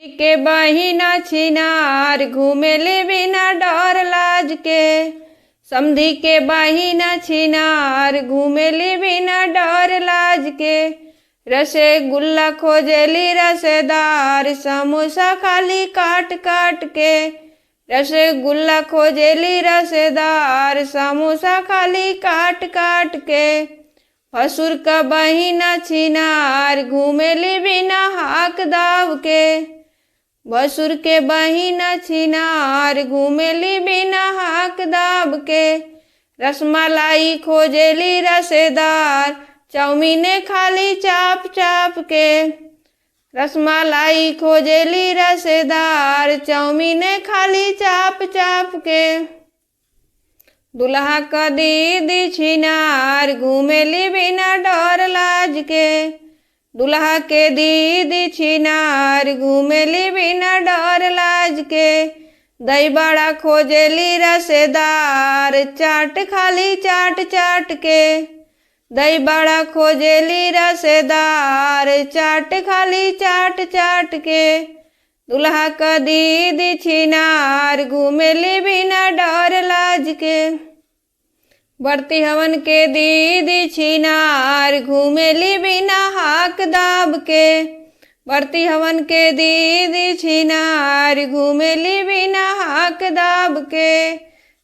के बहिना छिनार घूमेली बिना डर लाज के। समधी के बहिना छिनार घूमेली बिना डर लाज के। रसगुल्ला खोजेली रसेदार समोसा खाली काट काट के। रसगुल्ला खोजेली रसेदार समोसा खाली काट काट के। भसुर का बहिना छिनार घूमेली बिना हाक दाव के। भसुर के बहिना छिनार घूमेली बिना हाक दाब के। रसमलाई खोजेली रसेदार चाउमीने खाली चाप चाप के। रसमलाई खोजेली रसेदार चाउमीने खाली चाप चाप के। दुल्हा का दीदी छिनार घूमेली बिना डर लाज के। दुल्हा के दीदी छिनार घूमेली बिना डर लाज के। दही बड़ा खोजेली रसेदार चाट खाली चाट चाट के। दही बड़ा खोजेली रसेदार चाट खाली चाट चाट के। दुल्हा का दीदी छिनार घूमेली बिना डर लाज के। बढ़ती हवन के दीदी छिनार घूमेली बिना हाक दाब के। बढ़ती हवन के दीदी छिनार घूमेली बिना हाक दाब के।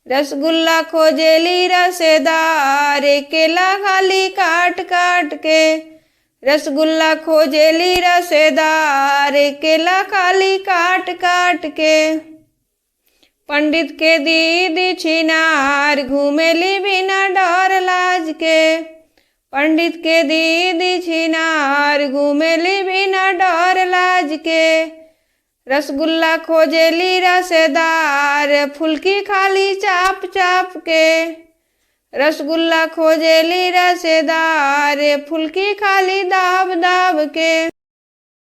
रसगुल्ला खोजेली रसेदार केला खाली काट काट के। रसगुल्ला खोजेली रसेदार केला खाली काट काट के। पंडित के दीदी छिनार घूमेली बिना डर लाज के। पंडित के दीदी छिनार घूमेली बिना डर लाज के। रसगुल्ला खोजेली रसेदार फुल्की खाली चाप चाप के। रसगुल्ला खोजेली रसेदार फुल्की खाली दाब दाब के।